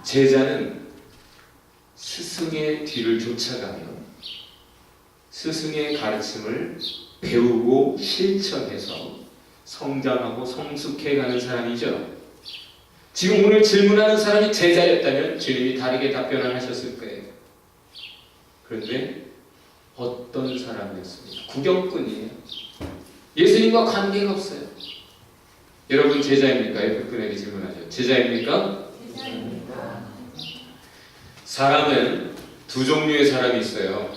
제자는 스승의 뒤를 쫓아가며 스승의 가르침을 배우고 실천해서 성장하고 성숙해가는 사람이죠. 지금 오늘 질문하는 사람이 제자였다면 주님이 다르게 답변을 하셨을 거예요. 그런데 어떤 사람이었습니까? 구경꾼이에요. 예수님과 관계가 없어요. 여러분 제자입니까? 옆에 분에게 질문하죠. 제자입니까? 제자입니다. 사람은 두 종류의 사람이 있어요.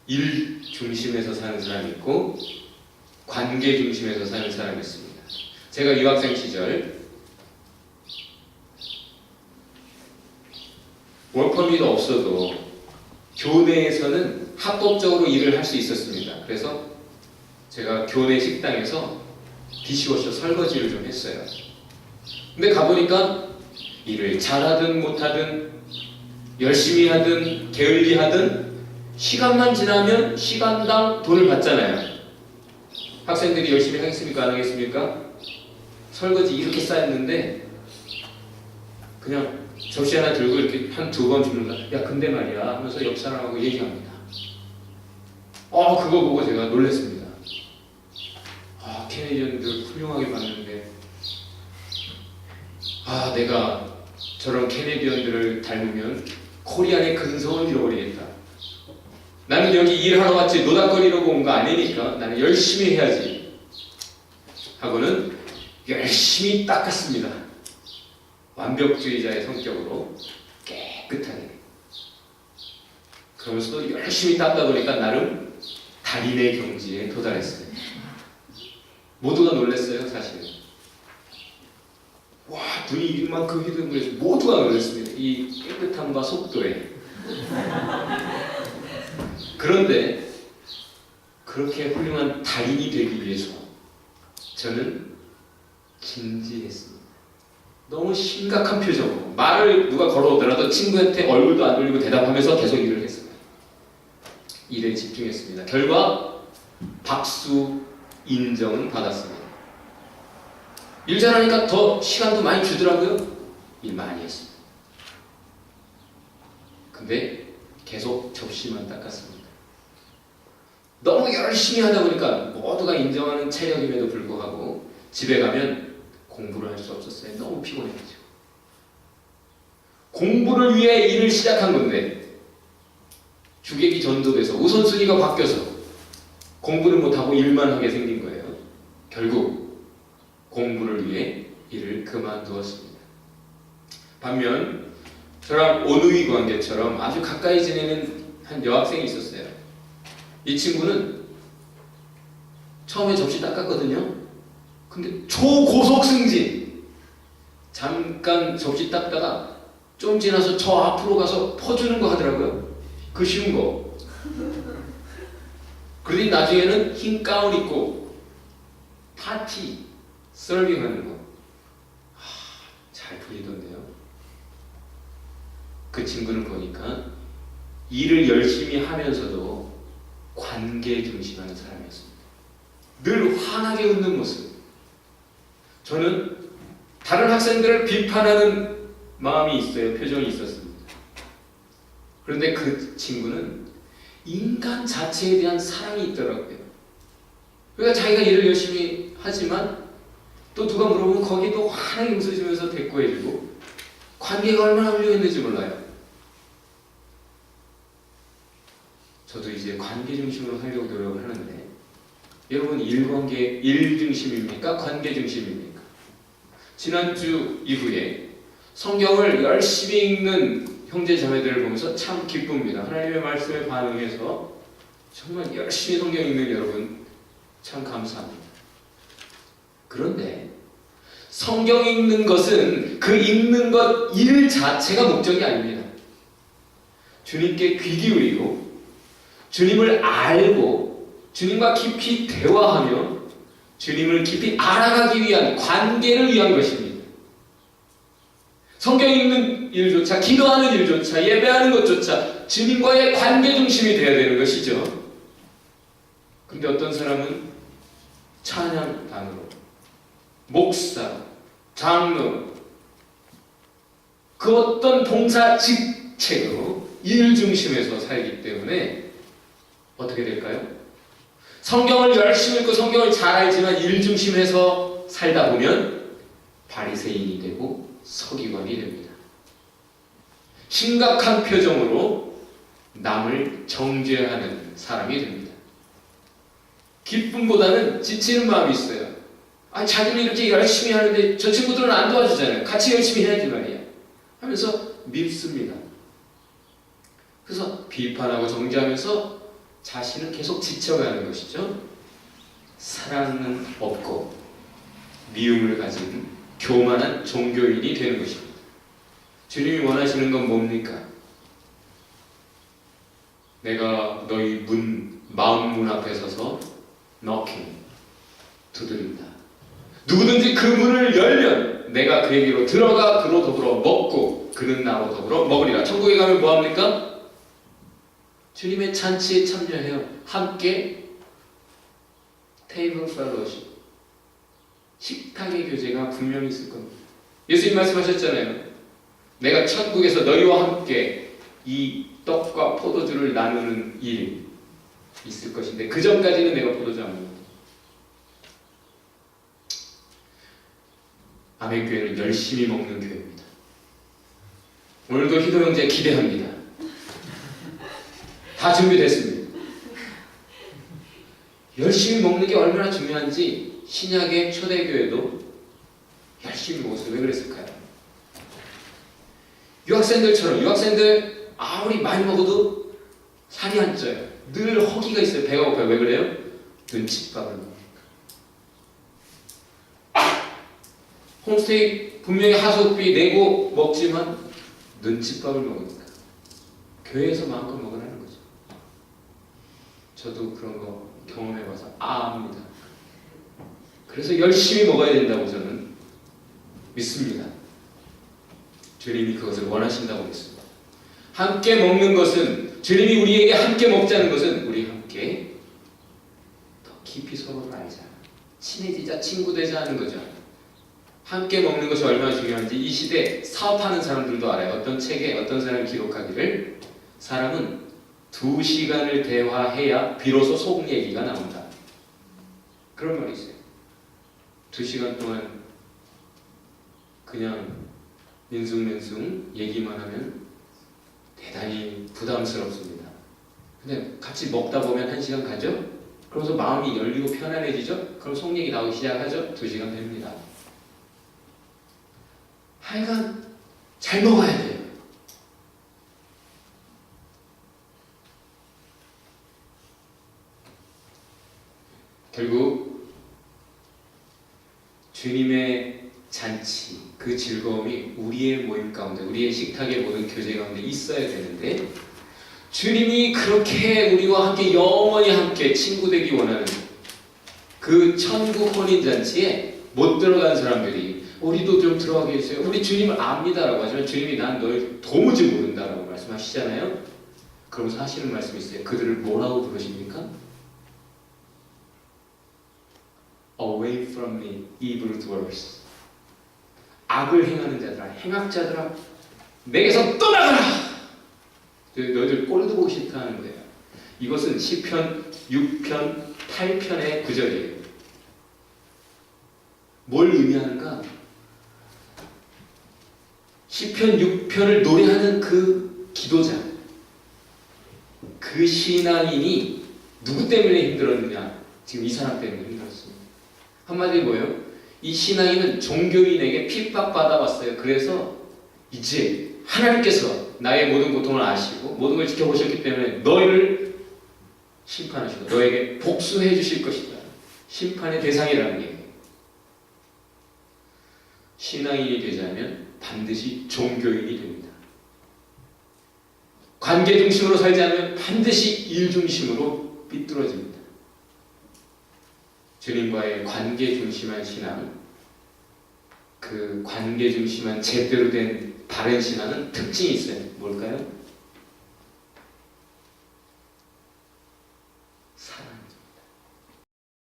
일 중심에서 사는 사람이 있고 관계 중심에서 사는 사람이 있습니다. 제가 유학생 시절 월퍼밋 없어도 교내에서는 합법적으로 일을 할 수 있었습니다. 그래서 제가 교내 식당에서 디시워셔 설거지를 좀 했어요. 근데 가보니까 일을 잘하든 못하든 열심히 하든 게을리하든 시간만 지나면 시간당 돈을 받잖아요. 학생들이 열심히 하겠습니까? 안 하겠습니까? 설거지 이렇게 쌓였는데 그냥 접시 하나 들고 이렇게 한 두 번 주는 거야. 야 근데 말이야 하면서 옆 사람하고 얘기합니다. 그거 보고 제가 놀랐습니다. 캐네디언들 훌륭하게 봤는데 내가 저런 캐네디언들을 닮으면 코리안의 근성을 잃어버리겠다. 나는 여기 일하러 왔지 노닥거리려고 온 거 아니니까 나는 열심히 해야지 하고는 열심히 닦았습니다. 완벽주의자의 성격으로 깨끗하게. 그러면서도 열심히 닦다 보니까 나름 달인의 경지에 도달했습니다. 모두가 놀랐어요. 사실 눈이 이만큼 휘둥그레서 모두가 놀랐습니다. 이 깨끗함과 속도에. 그런데 그렇게 훌륭한 달인이 되기 위해서 저는 진지했습니다. 너무 심각한 표정으로 말을 누가 걸어오더라도 친구한테 얼굴도 안 돌리고 대답하면서 계속 일을 했습니다. 일에 집중했습니다. 결과 박수 인정은 받았습니다. 일 잘하니까 더 시간도 많이 주더라고요. 일 많이 했습니다. 근데 계속 접시만 닦았습니다. 너무 열심히 하다 보니까 모두가 인정하는 체력임에도 불구하고 집에 가면 공부를 할 수 없었어요. 너무 피곤해가지고. 공부를 위해 일을 시작한 건데 주객이 전도돼서 우선순위가 바뀌어서 공부를 못하고 일만 하게 생긴 거예요. 결국 공부를 위해 일을 그만두었습니다. 반면 저랑 온누이 관계처럼 아주 가까이 지내는 한 여학생이 있었어요. 이 친구는 처음에 접시 닦았거든요. 근데 초고속 승진. 잠깐 접시 닦다가 좀 지나서 저 앞으로 가서 퍼주는 거 하더라고요. 그 쉬운 거. 그러더니 나중에는 흰 가운 입고 파티 서빙하는 거. 잘 풀리던데요. 그 친구는 보니까 일을 열심히 하면서도 관계 중심하는 사람이었습니다. 늘 환하게 웃는 모습. 저는 다른 학생들을 비판하는 마음이 있어요. 표정이 있었습니다. 그런데 그 친구는 인간 자체에 대한 사랑이 있더라고요. 그러니까 자기가 일을 열심히 하지만 또 누가 물어보면 거기도 환하게 웃어주면서 대꾸해주고 관계가 얼마나 훌륭했는지 몰라요. 저도 이제 관계 중심으로 하려고 노력을 하는데 여러분 일 중심입니까? 관계 중심입니까? 지난주 이후에 성경을 열심히 읽는 형제 자매들을 보면서 참 기쁩니다. 하나님의 말씀에 반응해서 정말 열심히 성경 읽는 여러분 참 감사합니다. 그런데 성경 읽는 것은 그 읽는 것 일 자체가 목적이 아닙니다. 주님께 귀 기울이고 주님을 알고 주님과 깊이 대화하며 주님을 깊이 알아가기 위한 관계를 위한 것입니다. 성경 읽는 일조차, 기도하는 일조차, 예배하는 것조차 주님과의 관계 중심이 되어야 되는 것이죠. 그런데 어떤 사람은 찬양단으로, 목사, 장로, 그 어떤 봉사 직책으로 일 중심에서 살기 때문에 어떻게 될까요? 성경을 열심히 읽고 성경을 잘 알지만 일 중심에서 살다 보면 바리새인이 되고 서기관이 됩니다. 심각한 표정으로 남을 정죄하는 사람이 됩니다. 기쁨보다는 지치는 마음이 있어요. 자기는 이렇게 열심히 하는데 저 친구들은 안 도와주잖아요. 같이 열심히 해야지 말이야 하면서 밉습니다. 그래서 비판하고 정죄하면서 자신은 계속 지쳐가는 것이죠. 사랑은 없고 미움을 가진 교만한 종교인이 되는 것입니다. 주님이 원하시는 건 뭡니까? 내가 너희 마음 문 앞에 서서 knocking, 두드린다. 누구든지 그 문을 열면 내가 그에게로 들어가 그로 더불어 먹고 그는 나로 더불어 먹으리라. 천국에 가면 뭐합니까? 주님의 잔치에 참여해요. 함께 테이블 펠로우십, 식탁의 교제가 분명히 있을 겁니다. 예수님 말씀하셨잖아요. 내가 천국에서 너희와 함께 이 떡과 포도주를 나누는 일이 있을 것인데 그 전까지는 내가 포도주 안 먹는다. 아멘교회는 열심히 먹는 교회입니다. 오늘도 희도 형제 기대합니다. 다 준비됐습니다. 열심히 먹는 게 얼마나 중요한지 신약의 초대교회도 열심히 먹었어요. 왜 그랬을까요? 유학생들 아무리 많이 먹어도 살이 안 쪄요. 늘 허기가 있어요. 배가 고파요. 왜 그래요? 눈칫밥을 먹으니까. 홈스테이 분명히 하숙비 내고 먹지만 눈칫밥을 먹으니까 교회에서 마음껏 먹으라는 거죠. 저도 그런 거 경험해봐서 압니다. 그래서 열심히 먹어야 된다고 저는 믿습니다. 주님이 그것을 원하신다고 믿습니다. 함께 먹는 것은, 주님이 우리에게 함께 먹자는 것은 우리 함께 더 깊이 서로를 알자, 친해지자, 친구 되자 하는 거죠. 함께 먹는 것이 얼마나 중요한지 이 시대 사업하는 사람들도 알아요. 어떤 책에 어떤 사람이 기록하기를 사람은 2시간을 대화해야 비로소 속 얘기가 나온다. 그런 말이 있어요. 2시간 동안 그냥 민숭민숭 얘기만 하면 대단히 부담스럽습니다. 근데 같이 먹다 보면 1시간 가죠? 그러면서 마음이 열리고 편안해지죠? 그럼 속 얘기 나오기 시작하죠? 2시간 됩니다. 하여간 잘 먹어야 돼요. 결국 주님의 잔치, 그 즐거움이 우리의 모임 가운데, 우리의 식탁의 모든 교제 가운데 있어야 되는데 주님이 그렇게 우리와 함께 영원히 함께 친구 되기 원하는 그 천국 혼인잔치에 못 들어간 사람들이 우리도 좀 들어가게 해주세요. 우리 주님을 압니다라고 하지만 주님이 난 널 도무지 모른다라고 말씀하시잖아요. 그러면서 하시는 말씀이 있어요. 그들을 뭐라고 부르십니까? Away from me, evildoers. 악을 행하는 자들아, 행악자들아, 내게서 떠나가라! 너희들 꼴도 보기 싫다는 거예요. 이것은 시편 6편, 8편의 구절이에요. 뭘 의미하는가? 시편 6편을 노래하는 그 기도자, 그 신앙인이 누구 때문에 힘들었느냐? 지금 이 사람 때문에 힘들었습니다. 한마디로 뭐예요? 이 신앙인은 종교인에게 핍박받아왔어요. 그래서 이제 하나님께서 나의 모든 고통을 아시고 모든 걸 지켜보셨기 때문에 너희를 심판하시고 너에게 복수해 주실 것이다. 심판의 대상이라는 얘기예요. 신앙인이 되자면 반드시 종교인이 됩니다. 관계 중심으로 살지 않으면 반드시 일 중심으로 삐뚤어집니다. 주님과의 관계 중심한 신앙, 그 관계 중심한 제대로 된 바른 신앙은 특징이 있어요. 뭘까요?